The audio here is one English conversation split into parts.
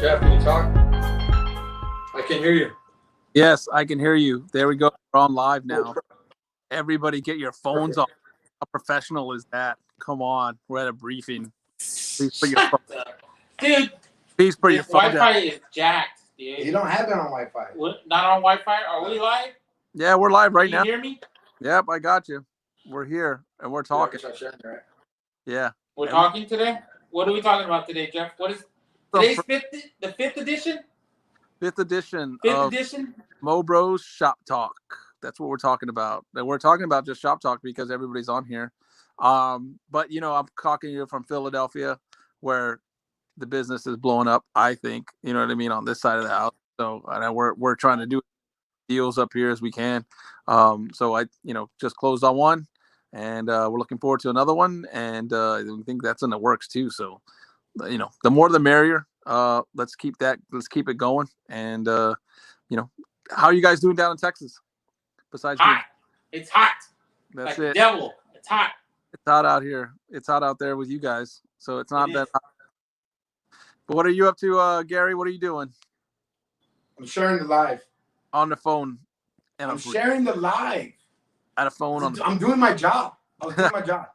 Jeff, can you talk? I can hear you. Yes, I can hear you. There we go. We're on live now. Everybody get your phones off. How professional is that? Come on. We're at a briefing. Please put your phone, Dude, please put your phone Wi-Fi down. is jacked, dude. You don't have it on Wi-Fi. Not on Wi-Fi? Are we live? Yeah, we're live right now. Can you hear me? Yep, I got you. We're here and we're talking. Yeah. We're talking today? What are we talking about today, Jeff? What is today's the fifth edition? Fifth edition Fifth of edition? MoBros Shop Talk. That's what we're talking about. And we're talking about just Shop Talk because everybody's on here. But you know, I'm talking to you from Philadelphia, where the business is blowing up. I think, you know what I mean, on this side of the house. So we're trying to do deals up here as we can. So I, just closed on one, and we're looking forward to another one, and we think that's in the works too. So, the more the merrier. Let's keep it going. And how are you guys doing down in Texas? Besides hot. It's hot. That's like it. Devil. It's hot. It's hot out here. It's hot out there with you guys. So it's not that hot. But what are you up to, Gary? What are you doing? I'm sharing the live. On the phone. And I'm sharing the live. At a phone. I'm doing my job. I was doing my job.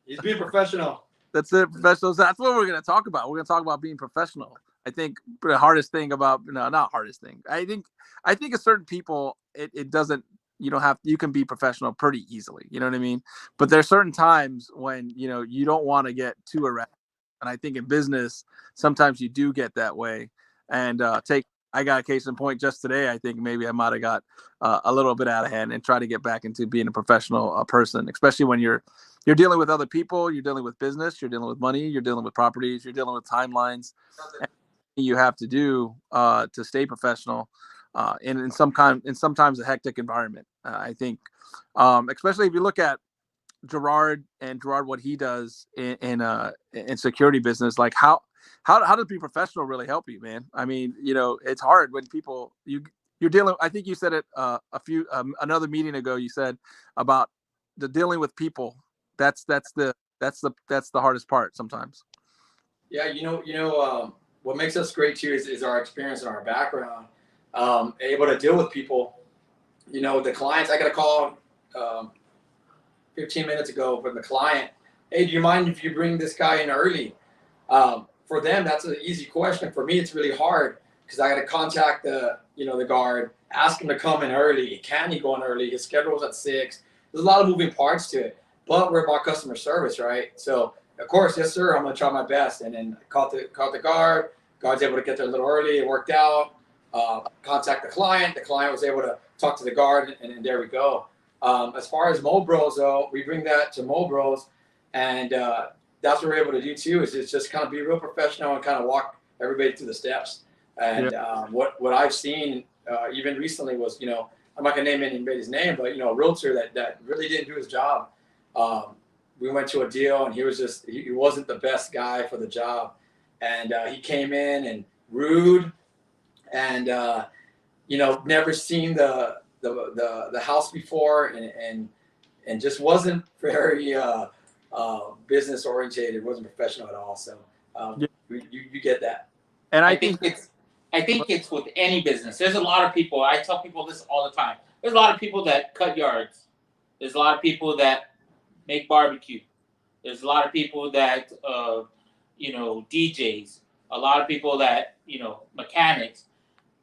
He's being professional. That's it, professionals. That's what we're going to talk about. We're going to talk about being professional. I think the hardest thing about, not hardest thing. I think a certain people, it doesn't, you can be professional pretty easily. You know what I mean? But there's certain times when, you don't want to get too erratic. And I think in business, sometimes you do get that way. And I got a case in point just today. I think maybe I might have got a little bit out of hand and try to get back into being a professional person, especially when you're dealing with other people, you're dealing with business, you're dealing with money, you're dealing with properties, you're dealing with timelines. You have to do to stay professional in sometimes a hectic environment. I think, especially if you look at Gerard, what he does in security business, like how does being professional really help you, man? I mean, it's hard when people you're dealing. I think you said it another meeting ago. You said about the dealing with people. That's the hardest part sometimes. Yeah, what makes us great too is our experience and our background. Able to deal with people. The clients. I got a call 15 minutes ago from the client. Hey, do you mind if you bring this guy in early? For them, that's an easy question. For me, it's really hard because I got to contact the guard, ask him to come in early. Can he go in early? His schedule's at 6. There's a lot of moving parts to it, but we're about customer service, right? So of course, yes, sir. I'm gonna try my best. And then called the guard. Guard's able to get there a little early. It worked out. Contact the client. The client was able to talk to the guard, and there we go. As far as MoBros, though, we bring that to MoBros, and that's what we're able to do too. Is just kind of be real professional and kind of walk everybody through the steps. And what I've seen even recently was, I'm not gonna name anybody's name, but a realtor that really didn't do his job. We went to a deal, and he wasn't the best guy for the job, and he came in and rude, and never seen the house before, and just wasn't very business oriented. Wasn't professional at all. So you get that. And I think it's with any business. There's a lot of people. I tell people this all the time. There's a lot of people that cut yards. There's a lot of people that make barbecue. There's a lot of people that DJs. A lot of people that mechanics.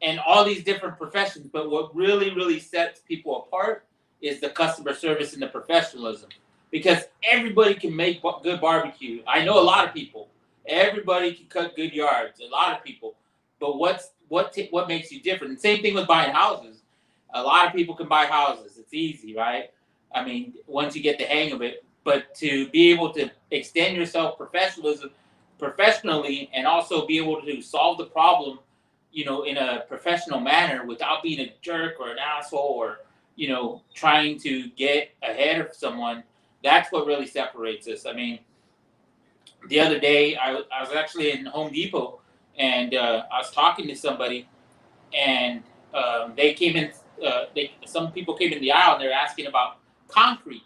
And all these different professions, but what really, really sets people apart is the customer service and the professionalism. Because everybody can make good barbecue. I know a lot of people. Everybody can cut good yards. A lot of people. But what makes you different? And same thing with buying houses. A lot of people can buy houses. It's easy, right? I mean, once you get the hang of it. But to be able to extend yourself professionally, and also be able to solve the problem, in a professional manner without being a jerk or an asshole or, trying to get ahead of someone, that's what really separates us. I mean, the other day I was actually in Home Depot, and I was talking to somebody, and they came in, some people came in the aisle, and they're asking about concrete.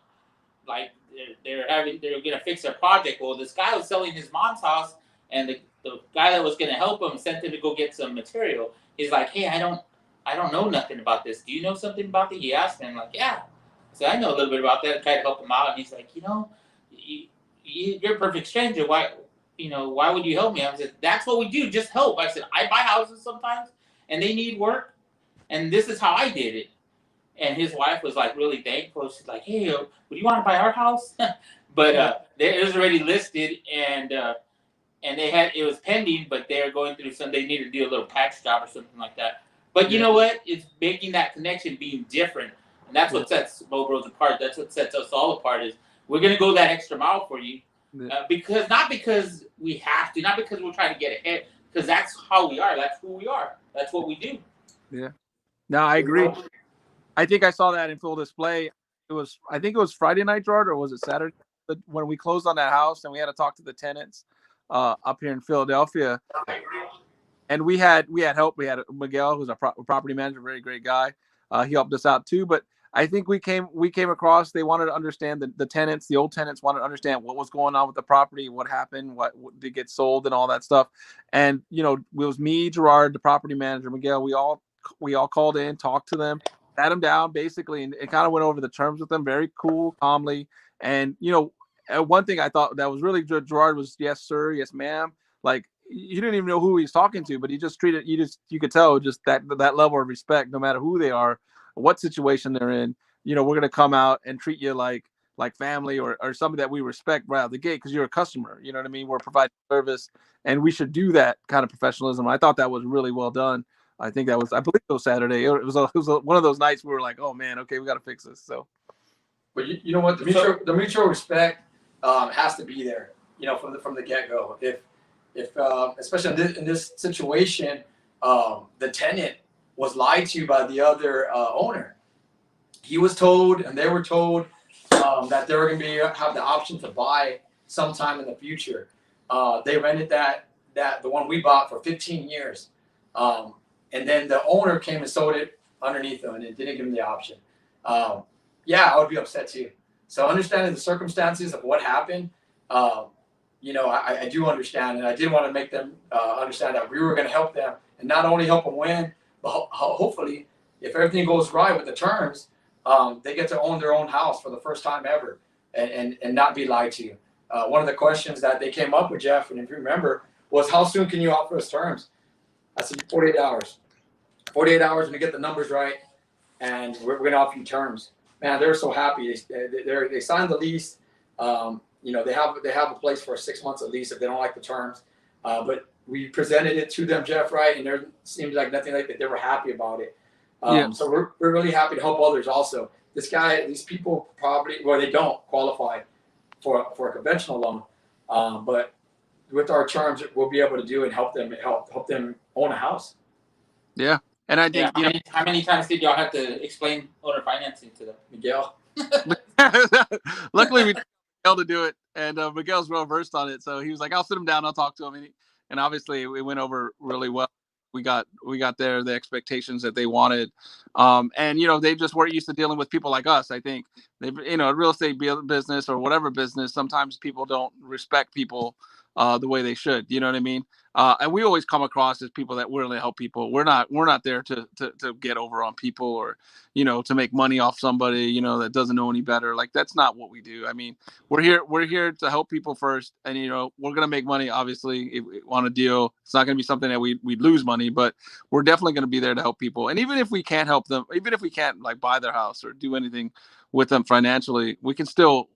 Like they're going to fix their project. Well, this guy was selling his mom's house, and the guy that was going to help him sent him to go get some material. He's like, hey, I don't know nothing about this. Do you know something about it? He asked me. I'm like, yeah. I said, I know a little bit about that. I tried to help him out. And he's like, you're a perfect stranger. Why would you help me? I said, that's what we do. Just help. I said, I buy houses sometimes and they need work. And this is how I did it. And his wife was like really thankful. She's like, hey, would you want to buy our house? But it was already listed, and it was pending, but they're going through they need to do a little patch job or something like that. But you know what? It's making that connection being different. And that's what sets MoBros apart. That's what sets us all apart is we're going to go that extra mile for you. Not because we have to, not because we're trying to get ahead, because that's how we are. That's who we are. That's what we do. Yeah. No, I agree. I think I saw that in full display. I think it was Friday night, Gerard, or was it Saturday? When we closed on that house and we had to talk to the tenants up here in Philadelphia. And we had help. We had Miguel, who's a property manager, very great guy. He helped us out too. But I think we came across, they wanted to understand the tenants, the old tenants wanted to understand what was going on with the property, what happened, what did get sold and all that stuff. And, it was me, Gerard, the property manager, Miguel, we all called in, talked to them, sat them down basically, and it kind of went over the terms with them very cool, calmly. And, one thing I thought that was really good, Gerard, was yes, sir, yes, ma'am. Like, you didn't even know who he was talking to, but he just treated you could tell just that level of respect, no matter who they are, what situation they're in. We're going to come out and treat you like family or somebody that we respect right out of the gate because you're a customer. You know what I mean? We're providing service, and we should do that kind of professionalism. I thought that was really well done. I believe it was Saturday. It was one of those nights we were like, oh man, okay, we got to fix this. So, but you know what, the mutual respect has to be there. From the get go. If especially in this situation, the tenant was lied to by the other owner. He was told, and they were told that they were going to have the option to buy sometime in the future. They rented the one we bought for 15 years. And then the owner came and sold it underneath them, and it didn't give them the option. I would be upset too. So understanding the circumstances of what happened, I do understand, and I did want to make them understand that we were going to help them, and not only help them win, but hopefully, if everything goes right with the terms, they get to own their own house for the first time ever, and not be lied to. One of the questions that they came up with, Jeff, and if you remember, was how soon can you offer us terms? I said 48 hours. 48 hours and to get the numbers right, and we're going to offer you terms. Man, they were so happy. They signed the lease. They have a place for 6 months at least if they don't like the terms. But we presented it to them, Jeff, right? And there seems like nothing like that. They were happy about it. So we're really happy to help others also. These people probably, they don't qualify for a conventional loan. But with our terms, we'll be able to do and help them own a house. Yeah. And I think, how many times did y'all have to explain owner financing to them? Miguel. Luckily, we got Miguel to do it, and Miguel's well versed on it. So he was like, "I'll sit him down, I'll talk to him," and obviously, it went over really well. We got the expectations that they wanted, and they just weren't used to dealing with people like us. I think real estate business or whatever business, sometimes people don't respect people the way they should. You know what I mean? And we always come across as people that willing to help people. We're not there to get over on people or, to make money off somebody, that doesn't know any better. Like, that's not what we do. I mean, we're here to help people first. And, we're going to make money, obviously, if we want a deal. It's not going to be something that we'd lose money, but we're definitely going to be there to help people. And even if we can't help them, even if we can't like buy their house or do anything with them financially, we can still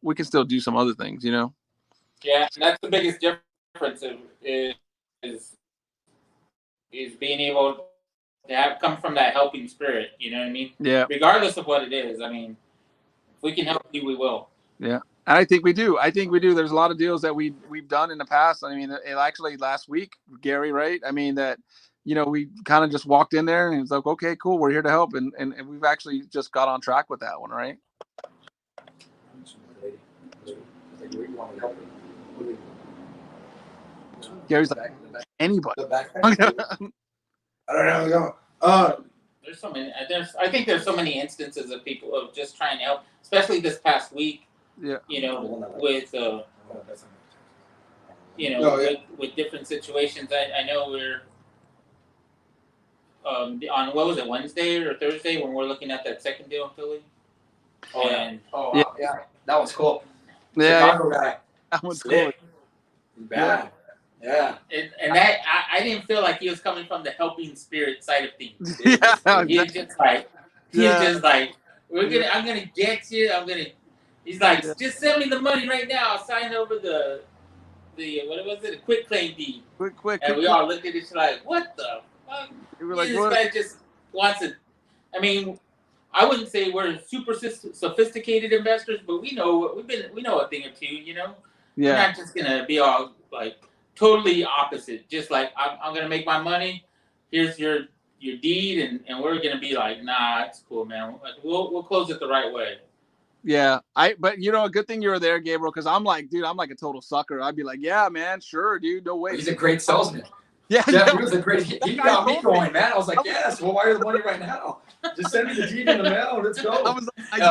do some other things, Yeah, that's the biggest difference is being able to come from that helping spirit. You know what I mean? Yeah. Regardless of what it is, I mean, if we can help you, we will. Yeah, and I think we do. There's a lot of deals that we've done in the past. I mean, actually last week, Gary, right? I mean that, we kind of just walked in there and it's like, okay, cool, we're here to help, and we've actually just got on track with that one, right? Gary's like, anybody. I don't know. There's so many. I think there's so many instances of people of just trying to help, especially this past week. Yeah. With you know, with different situations. I know we're on what was it, Wednesday or Thursday, when we're looking at that second deal in Philly. Oh, and wow. Yeah, that was cool. Yeah, Chicago guy. that one's Slick. cool. Bad. Yeah. And that I didn't feel like he was coming from the helping spirit side of things. Yeah, He was just like, I'm gonna get you. He's like, just send me the money right now. I'll sign over the what was it, a quick claim deed. Quick. And we all looked at each other like, what the fuck? We were like, This what? guy just wants it. I mean, I wouldn't say we're super sophisticated investors, but we know a thing or two, you know. Yeah. We're not just gonna be all like totally opposite. Just like I'm gonna make my money. Here's your deed, and we're gonna be like, nah, it's cool, man. We'll close it the right way. Yeah, but you know, a good thing you were there, Gabriel, because I'm like a total sucker. I'd be like, yeah, man, sure, dude, no way. He's a great salesman. Yeah, Jeff, he was a great. He got me going, man. I was like, yes. Well, wire the money right now. Just send me the deed in the mail. Let's go. I was like,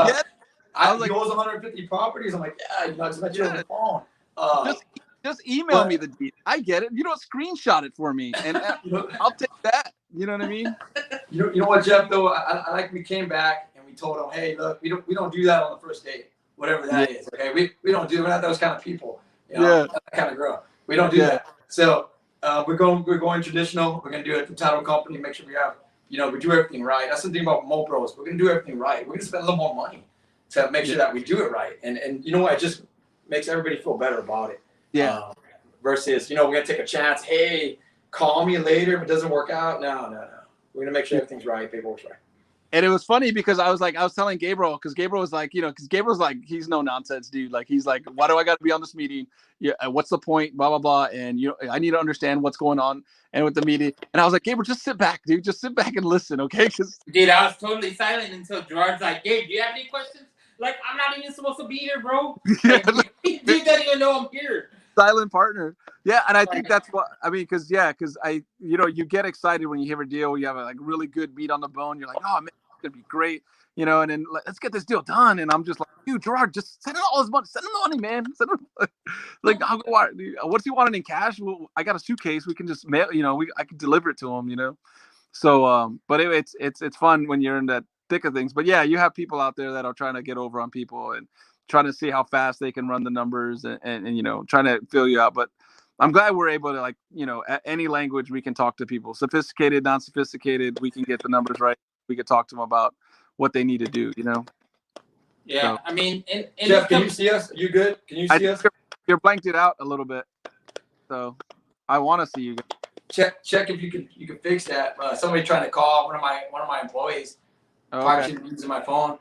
I was like, he owns 150 properties. I'm like, yeah, you know, I just met you on the phone. Just email me the deed. I get it. You know, screenshot it for me, and I'll take that. You know what I mean? You know what, Jeff? Though I like we came back and we told him, hey, look, we don't do that on the first date, whatever that is. Okay, we don't do. We're not those kind of people. You know, that kind of girl. We don't do that. So we're going traditional. We're gonna do it the title company. Make sure we have, you know, we do everything right. That's the thing about MoBros. We're gonna do everything right. We're gonna spend a little more money to make sure that we do it right. And you know what? It just makes everybody feel better about it. Yeah. Versus, you know, we're gonna take a chance. Hey, call me later if it doesn't work out. No. We're gonna make sure everything's right, paperwork's right. And it was funny because I was telling Gabriel, because Gabriel was like, you know, because Gabriel's like, he's no nonsense, dude. Like, he's like, why do I got to be on this meeting? Yeah, what's the point? Blah blah blah. And you know, I need to understand what's going on and with the meeting. And I was like, Gabriel, just sit back, dude. Just sit back and listen, okay? Dude, I was totally silent until Gerard's like, Gabe, do you have any questions? Like, I'm not even supposed to be here, bro. Like, dude doesn't even know I'm here. Silent partner. Yeah, and I think that's what I mean, because I, you know, you get excited when you hear a deal, you have a like really good meat on the bone. You're like, oh man, it's gonna be great, you know. And then let's get this deal done. And I'm just like, dude, Gerard, just send him all his money. Send him the money, man. Send him. Like, I'll go. What's he wanting in cash? Well, I got a suitcase. We can just mail. You know, I can deliver it to him. You know. So, but it's fun when you're in that thick of things. But yeah, you have people out there that are trying to get over on people and trying to see how fast they can run the numbers and you know, trying to fill you out. But I'm glad we're able to, like, you know, at any language we can talk to people, sophisticated, non-sophisticated. We can get the numbers right. We can talk to them about what they need to do, you know? Yeah. So, I mean, and Jeff, can you see us? You good? Can you see us? You're blanked it out a little bit. So I want to see you guys. Check if you can fix that. Somebody trying to call one of my employees. Probably using my phone.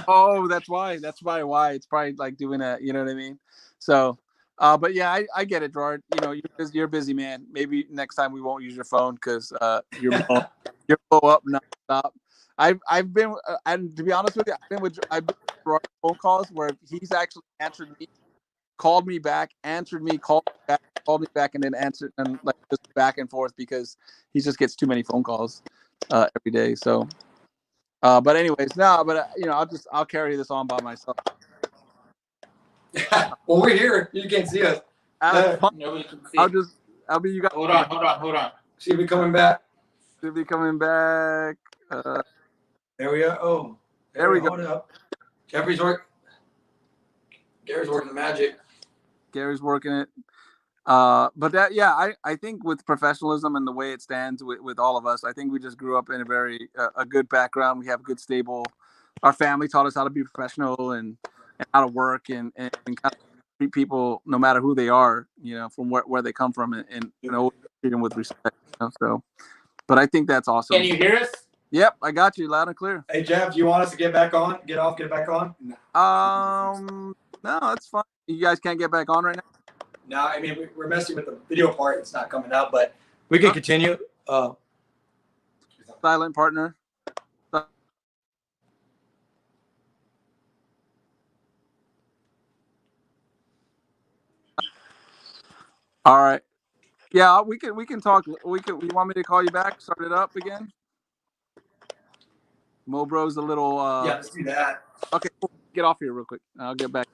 Oh, that's why it's probably like doing that, you know what I mean? So but yeah, I get it, Gerard. You know, you're a busy man. Maybe next time we won't use your phone because you're blow up nonstop. I've been and to be honest with you, I've been with Gerard phone calls where he's actually answered me, called me back, answered me, called me back, and then answered, and like just back and forth because he just gets too many phone calls every day. So but anyways, you know, I'll carry this on by myself. Well, we're here. You can't see us. Nobody can see. I'll be you guys. Hold on. Should be coming back. Should be coming back. There we are. Oh, there we go. Hold it up. Gary's working the magic. Gary's working it. But that, yeah, I think with professionalism and the way it stands with all of us, I think we just grew up in a very a good background. We have good, stable. Our family taught us how to be professional and how to work and kind of treat people no matter who they are, you know, from where they come from, and you know, treat them with respect. You know, so, but I think that's awesome. Can you hear us? Yep, I got you loud and clear. Hey Jeff, do you want us to get back on? Get back on? No, that's fine. You guys can't get back on right now. No, I mean, we're messing with the video part. It's not coming out, but we can continue. Silent partner. All right. Yeah, we can talk. You want me to call you back? Start it up again? MoBros a little. Yeah, let's do that. Okay, cool. Get off here real quick. I'll get back.